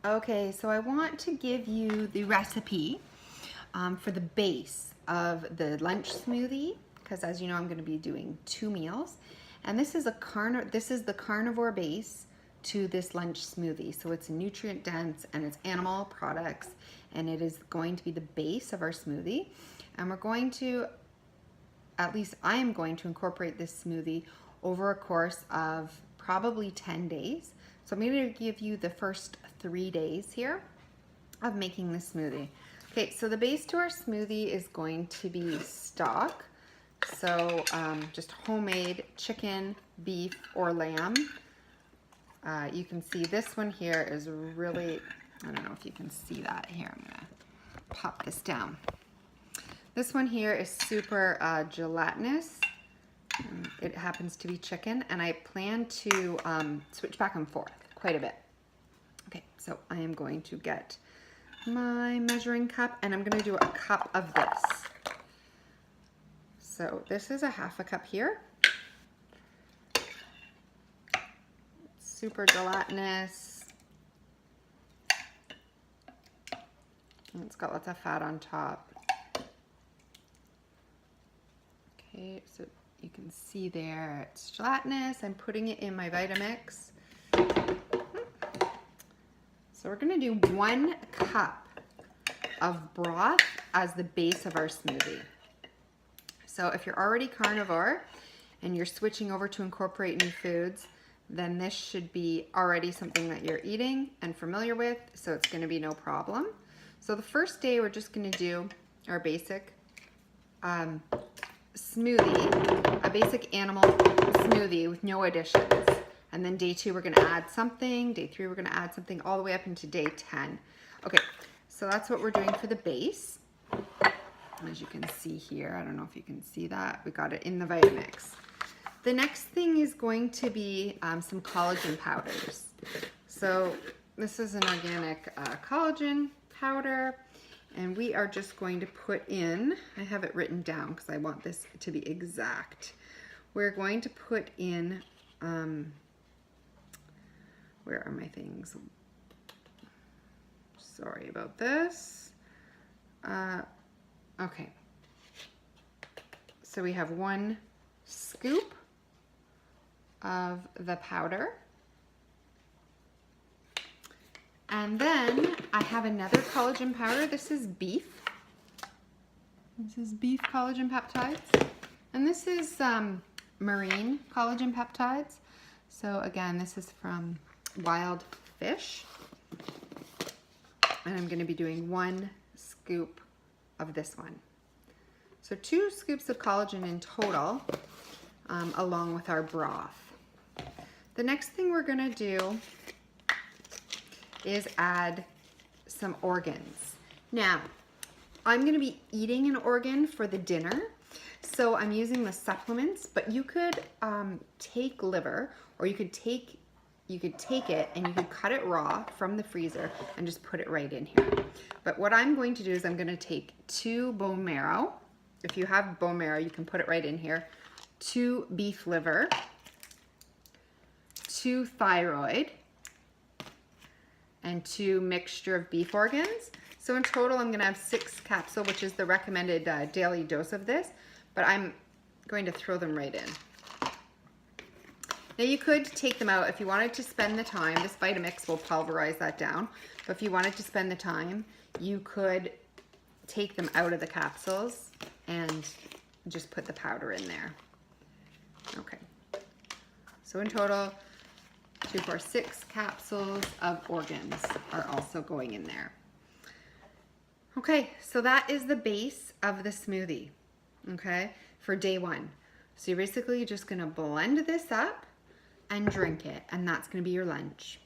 Okay, so I want to give you the recipe for the base of the lunch smoothie, because as you know, I'm going to be doing 2 meals, and this is the carnivore base to this lunch smoothie. So it's nutrient dense and it's animal products, and it is going to be the base of our smoothie. And we're going to, at least I am going to incorporate this smoothie over a course of probably 10 days. So I'm going to give you the first 3 days here of making the smoothie. Okay, so the base to our smoothie is going to be stock. So just homemade chicken, beef, or lamb. You can see this one here is really, I don't know if you can see that here. I'm gonna pop this down. This one here is super gelatinous. It happens to be chicken, and I plan to switch back and forth quite a bit. Okay, so I am going to get my measuring cup, and I'm going to do a cup of this. So this is a half a cup here. Super gelatinous. And it's got lots of fat on top. Okay, so you can see there it's gelatinous. I'm putting it in my Vitamix. So we're gonna do 1 cup of broth as the base of our smoothie. So if you're already carnivore and you're switching over to incorporate new foods, then this should be already something that you're eating and familiar with, so it's gonna be no problem. So the first day we're just gonna do our basic smoothie, a basic animal smoothie with no additions. And then day 2, we're gonna add something. Day 3, we're gonna add something all the way up into day 10. Okay, so that's what we're doing for the base. As you can see here, I don't know if you can see that. We got it in the Vitamix. The next thing is going to be some collagen powders. So this is an organic collagen powder, and we are just going to put in, I have it written down because I want this to be exact. We're going to put in, where are my things? Sorry about this. Okay. So we have 1 scoop of the powder. And then I have another collagen powder. This is beef. This is beef collagen peptides. And this is marine collagen peptides. So again, this is from wild fish. And I'm going to be doing 1 scoop of this one. So 2 scoops of collagen in total, along with our broth. The next thing we're going to do is add some organs. Now, I'm going to be eating an organ for the dinner, so I'm using the supplements, but you could take liver, or you could take it and you could cut it raw from the freezer and just put it right in here. But what I'm going to do is I'm going to take 2 bone marrow. If you have bone marrow, you can put it right in here. 2 beef liver, 2 thyroid, and 2 mixture of beef organs. So in total, I'm going to have 6 capsules, which is the recommended daily dose of this, but I'm going to throw them right in. Now you could take them out if you wanted to spend the time. This Vitamix will pulverize that down, but if you wanted to spend the time, you could take them out of the capsules and just put the powder in there. Okay, so in total, 2, 4, 6 capsules of organs are also going in there. Okay, so that is the base of the smoothie, okay, for day 1. So you're basically just gonna blend this up and drink it, and that's gonna be your lunch.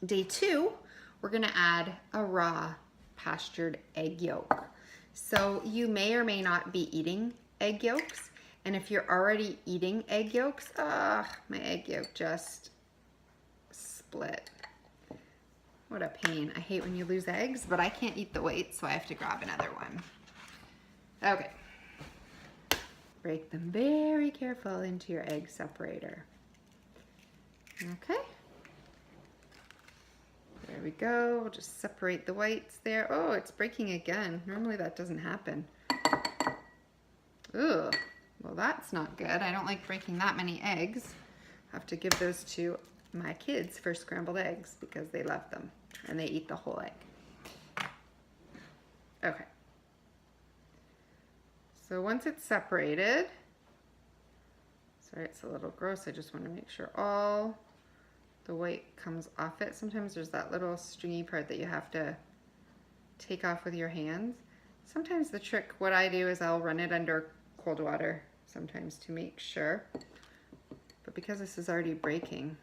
Day 2, we're gonna add a raw pastured egg yolk. So you may or may not be eating egg yolks, and if you're already eating egg yolks, my egg yolk just split. What a pain. I hate when you lose eggs, but I can't eat the white, so I have to grab another one. Okay. Break them very careful into your egg separator. Okay. There we go. We'll just separate the whites there. Oh, it's breaking again. Normally that doesn't happen. Ooh, well that's not good. I don't like breaking that many eggs. I have to give those to my kids for scrambled eggs because they love them and they eat the whole egg. Okay. So once it's separated, sorry, it's a little gross. I just want to make sure all the white comes off it. Sometimes there's that little stringy part that you have to take off with your hands. Sometimes the trick, what I do is I'll run it under cold water sometimes to make sure. But because this is already breaking,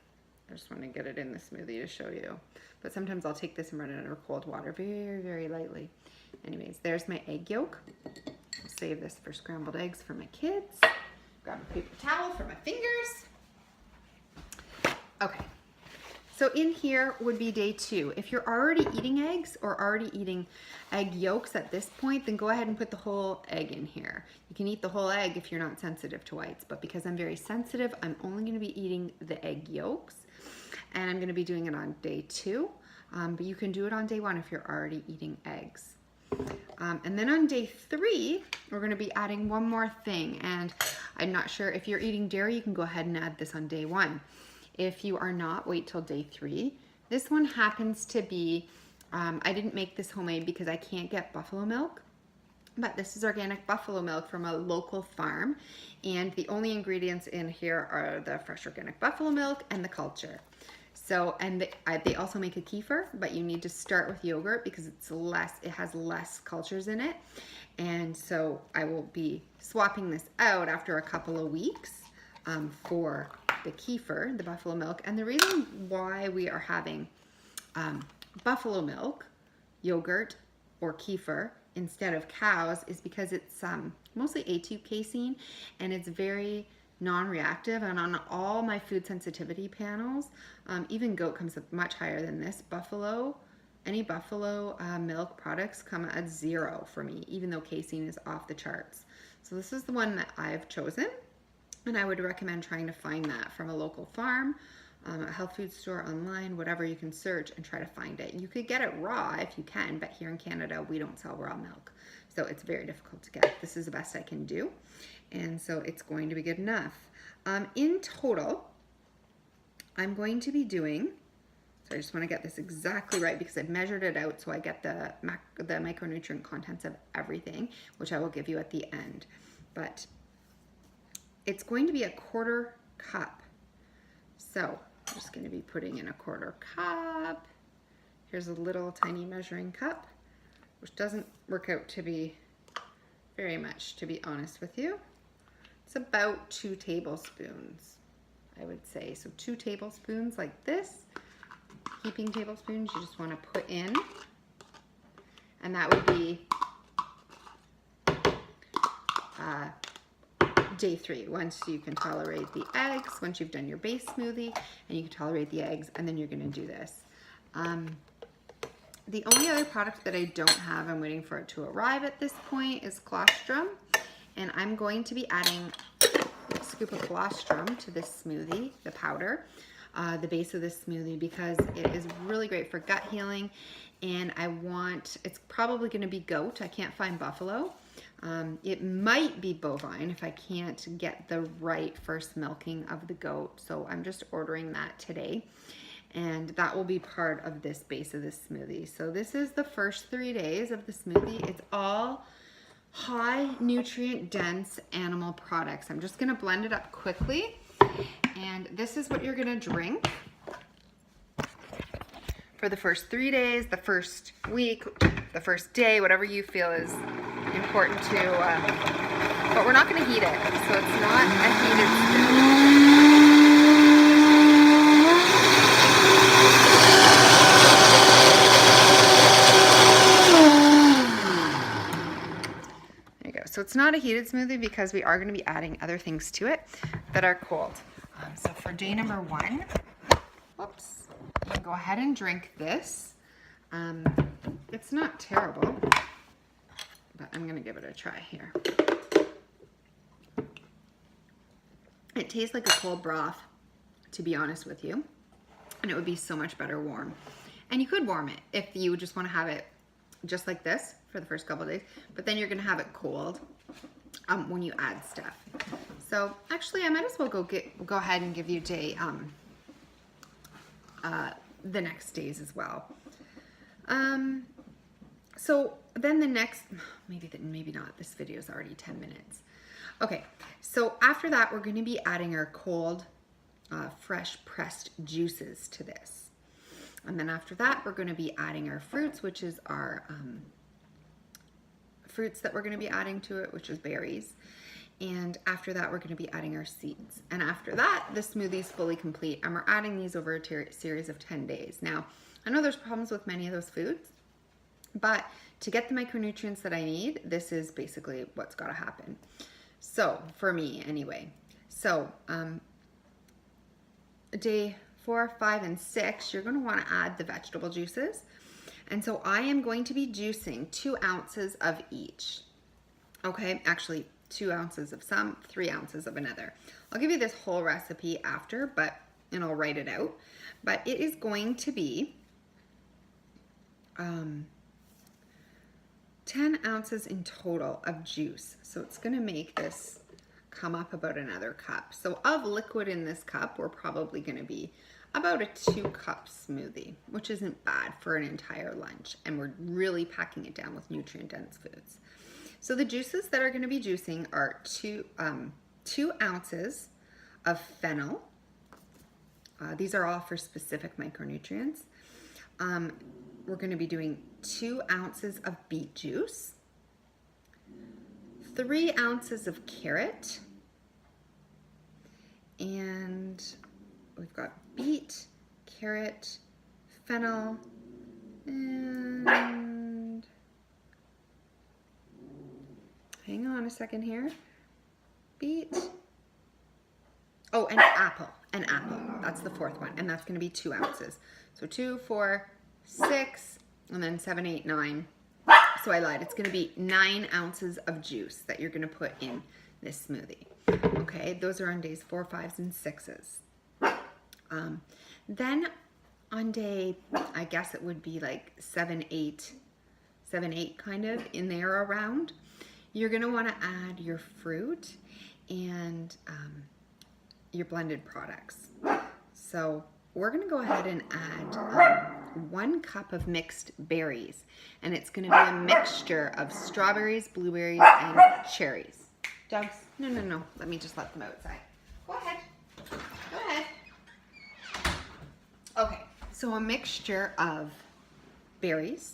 I just want to get it in the smoothie to show you. But sometimes I'll take this and run it under cold water very, very lightly. Anyways, there's my egg yolk. I'll save this for scrambled eggs for my kids. Grab a paper towel for my fingers. Okay. So in here would be day 2. If you're already eating eggs or already eating egg yolks at this point, then go ahead and put the whole egg in here. You can eat the whole egg if you're not sensitive to whites, but because I'm very sensitive, I'm only going to be eating the egg yolks, and I'm going to be doing it on day 2, but you can do it on day 1 if you're already eating eggs. And then on day 3, we're going to be adding one more thing, and I'm not sure if you're eating dairy, you can go ahead and add this on day 1. If you are not, wait till day 3. This one happens to be, I didn't make this homemade because I can't get buffalo milk, but this is organic buffalo milk from a local farm, and the only ingredients in here are the fresh organic buffalo milk and the culture. So, and they also make a kefir, but you need to start with yogurt because it has less cultures in it. And so I will be swapping this out after a couple of weeks for the kefir, the buffalo milk. And the reason why we are having buffalo milk, yogurt, or kefir instead of cows is because it's mostly A2 casein, and it's very non-reactive. And on all my food sensitivity panels, even goat comes up much higher than this. Any buffalo milk products come at 0 for me, even though casein is off the charts. So this is the one that I've chosen, and I would recommend trying to find that from a local farm, a health food store, online, whatever. You can search and try to find it. You could get it raw if you can, but here in Canada we don't sell raw milk, so it's very difficult to get. This is the best I can do, and so it's going to be good enough. In total, I'm going to be doing, so I just want to get this exactly right because I've measured it out so I get the micronutrient contents of everything, which I will give you at the end. But it's going to be a 1/4 cup. So I'm just going to be putting in a 1/4 cup. Here's a little tiny measuring cup, which doesn't work out to be very much, to be honest with you. It's about 2 tablespoons, I would say. So 2 tablespoons like this, heaping tablespoons you just want to put in. And that would be day 3, once you can tolerate the eggs, once you've done your base smoothie and you can tolerate the eggs, and then you're going to do this. The only other product that I don't have, I'm waiting for it to arrive at this point, is colostrum, and I'm going to be adding a scoop of colostrum to this smoothie, the powder, the base of this smoothie, because it is really great for gut healing, and it's probably going to be goat. I can't find buffalo. It might be bovine if I can't get the right first milking of the goat. So I'm just ordering that today, and that will be part of this base of this smoothie. So this is the first 3 days of the smoothie. It's all high nutrient dense animal products. I'm just going to blend it up quickly, and this is what you're going to drink for the first 3 days, the first week, the first day, whatever you feel is important to, but we're not going to heat it, so it's not a heated smoothie. There you go. So it's not a heated smoothie because we are going to be adding other things to it that are cold. So for day number 1, whoops, you can go ahead and drink this. It's not terrible, but I'm going to give it a try here. It tastes like a cold broth, to be honest with you, and it would be so much better warm. And you could warm it if you just want to have it just like this for the first couple of days, but then you're going to have it cold when you add stuff. So actually I might as well go ahead and give you Jay the next days as well. So then the next, maybe not, this video is already 10 minutes. Okay, so after that, we're going to be adding our cold, fresh pressed juices to this. And then after that, we're going to be adding our fruits, which is our fruits that we're going to be adding to it, which is berries. And after that, we're going to be adding our seeds. And after that, the smoothie is fully complete. And we're adding these over a series of 10 days. Now, I know there's problems with many of those foods, but to get the micronutrients that I need, this is basically what's got to happen. So, for me anyway. So, day 4, 5, and 6, you're going to want to add the vegetable juices. And so I am going to be juicing 2 ounces of each. Okay, actually 2 ounces of some, 3 ounces of another. I'll give you this whole recipe after, and I'll write it out. But it is going to be 10 ounces in total of juice. So it's going to make this come up about another cup. So of liquid in this cup, we're probably going to be about a 2-cup smoothie, which isn't bad for an entire lunch. And we're really packing it down with nutrient-dense foods. So the juices that are going to be juicing are 2 ounces of fennel. These are all for specific micronutrients. We're going to be doing 2 ounces of beet juice, 3 ounces of carrot, and we've got beet, carrot, fennel, and hang on a second here. Beet. Oh, an apple. An apple. That's the 4th one. And that's going to be 2 ounces. So 2, 4, 6, and then 7, 8, 9. So I lied. It's going to be 9 ounces of juice that you're going to put in this smoothie. Okay, those are on days 4, 5s, and 6s. Then on day, I guess it would be like 7, 8 kind of in there around. You're going to want to add your fruit and your blended products. So we're going to go ahead and add 1 cup of mixed berries, and it's going to be a mixture of strawberries, blueberries, and cherries. Dogs, no, let me just let them outside. Go ahead. Okay, so a mixture of berries,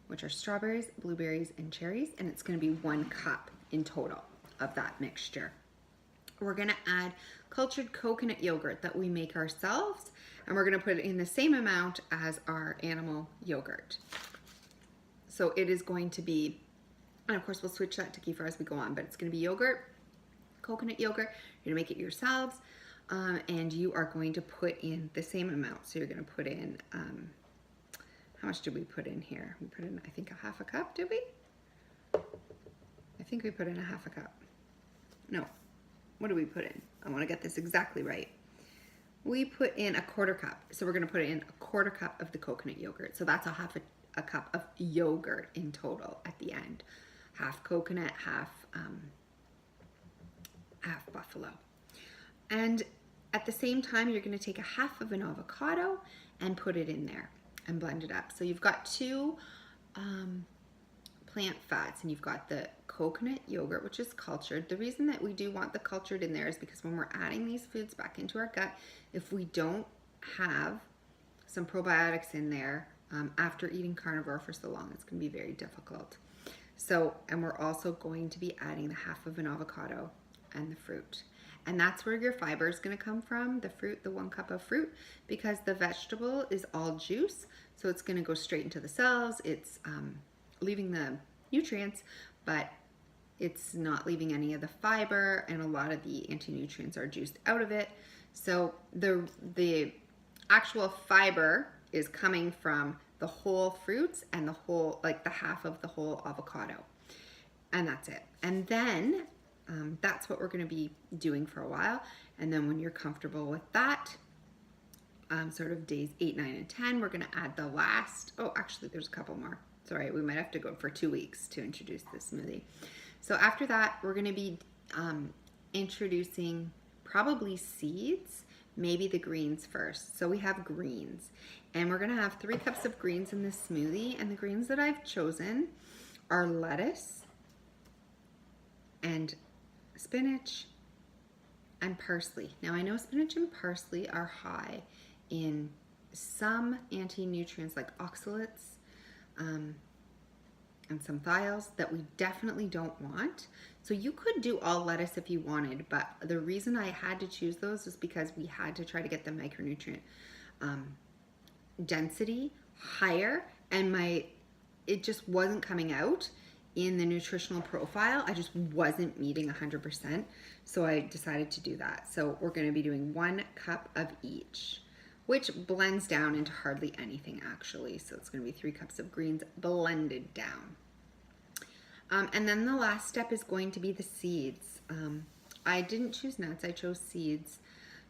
which are strawberries, blueberries, and cherries, and it's going to be 1 cup in total of that mixture. We're going to add cultured coconut yogurt that we make ourselves, and we're going to put it in the same amount as our animal yogurt. So it is going to be, and of course we'll switch that to kefir as we go on, but it's going to be yogurt, coconut yogurt. You're going to make it yourselves, and you are going to put in the same amount. So you're going to put in, how much did we put in here? We put in, I think, a 1/2 cup, did we? I think we put in a 1/2 cup. No, what do we put in? I want to get this exactly right. We put in a 1/4 cup. So we're going to put in a 1/4 cup of the coconut yogurt. So that's a cup of yogurt in total at the end. 1/2 coconut, 1/2 buffalo. And at the same time, you're going to take a 1/2 of an avocado and put it in there and blend it up. So you've got 2 plant fats, and you've got the coconut yogurt, which is cultured. The reason that we do want the cultured in there is because when we're adding these foods back into our gut, if we don't have some probiotics in there after eating carnivore for so long, it's going to be very difficult. So, and we're also going to be adding the 1/2 of an avocado and the fruit. And that's where your fiber is going to come from, the fruit, the 1 cup of fruit, because the vegetable is all juice. So it's going to go straight into the cells. It's leaving the nutrients, but it's not leaving any of the fiber, and a lot of the anti-nutrients are juiced out of it. So the actual fiber is coming from the whole fruits and the whole, like the 1/2 of the whole avocado. And that's it. And then that's what we're going to be doing for a while. And then when you're comfortable with that, sort of days 8, 9, and 10. We're going to add the last, oh, actually there's a couple more. Sorry, we might have to go for 2 weeks to introduce this smoothie. So after that, we're going to be introducing probably seeds, maybe the greens first. So we have greens, and we're going to have 3 cups of greens in this smoothie, and the greens that I've chosen are lettuce and spinach and parsley. Now I know spinach and parsley are high in some anti-nutrients like oxalates and some thiols that we definitely don't want. So you could do all lettuce if you wanted, but the reason I had to choose those is because we had to try to get the micronutrient density higher, and it just wasn't coming out in the nutritional profile. I just wasn't meeting 100%, so I decided to do that. So we're going to be doing 1 cup of each, which blends down into hardly anything actually. So it's going to be 3 cups of greens blended down. And then the last step is going to be the seeds. I didn't choose nuts, I chose seeds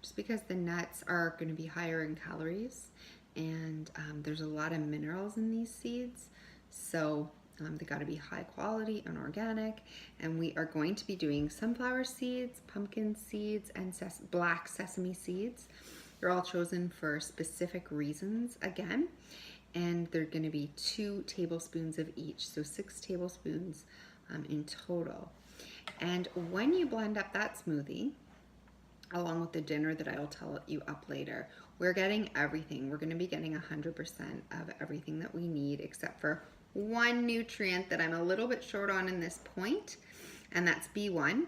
just because the nuts are going to be higher in calories, and there's a lot of minerals in these seeds. So they got to be high quality and organic, and we are going to be doing sunflower seeds, pumpkin seeds, and black sesame seeds. They're all chosen for specific reasons again, and they're going to be 2 tablespoons of each, so 6 tablespoons in total. And when you blend up that smoothie, along with the dinner that I will tell you up later, we're getting everything. We're going to be getting 100% of everything that we need, except for one nutrient that I'm a little bit short on in this point, and that's B1.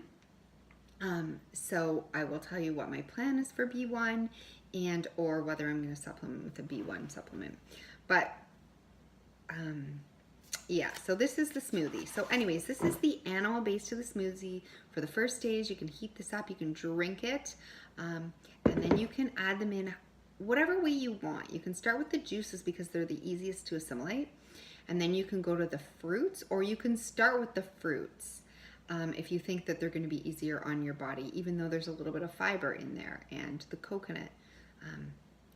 So I will tell you what my plan is for B1 and or whether I'm going to supplement with a B1 supplement. But yeah, so this is the smoothie. So anyways, this is the animal base to the smoothie. For the first days, you can heat this up, you can drink it, and then you can add them in whatever way you want. You can start with the juices because they're the easiest to assimilate, and then you can go to the fruits, or you can start with the fruits if you think that they're going to be easier on your body, even though there's a little bit of fiber in there, and the coconut.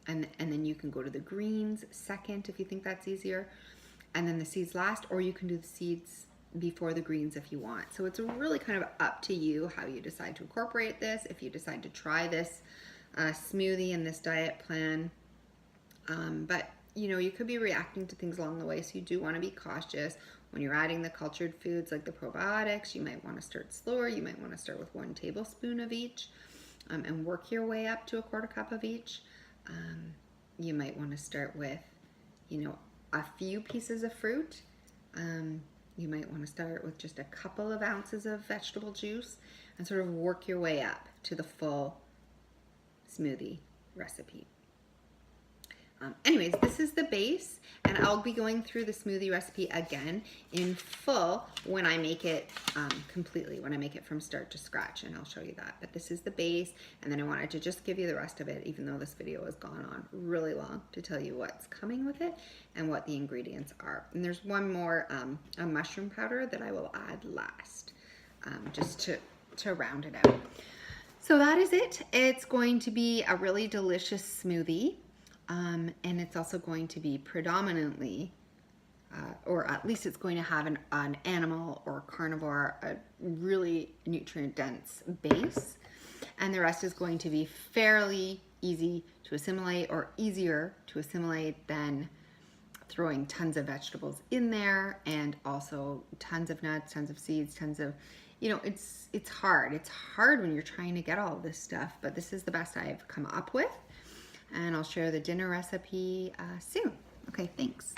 And then you can go to the greens second if you think that's easier, and then the seeds last, or you can do the seeds before the greens if you want. So it's really kind of up to you how you decide to incorporate this, if you decide to try this smoothie and this diet plan. But you know, you could be reacting to things along the way, so you do want to be cautious. When you're adding the cultured foods like the probiotics, you might want to start slower. You might want to start with 1 tablespoon of each and work your way up to a 1/4 cup of each. You might want to start with, you know, a few pieces of fruit. You might want to start with just a couple of ounces of vegetable juice and sort of work your way up to the full smoothie recipe. Anyways, this is the base, and I'll be going through the smoothie recipe again in full when I make it completely, when I make it from start to scratch, and I'll show you that. But this is the base, and then I wanted to just give you the rest of it, even though this video has gone on really long, to tell you what's coming with it and what the ingredients are. And there's one more, a mushroom powder that I will add last, just to round it out. So that is it. It's going to be a really delicious smoothie. And it's also going to be predominantly, or at least it's going to have an animal or carnivore, a really nutrient-dense base. And the rest is going to be fairly easy to assimilate, or easier to assimilate than throwing tons of vegetables in there, and also tons of nuts, tons of seeds, tons of, you know, it's hard. It's hard when you're trying to get all this stuff, but this is the best I've come up with. And I'll share the dinner recipe soon. Okay, thanks.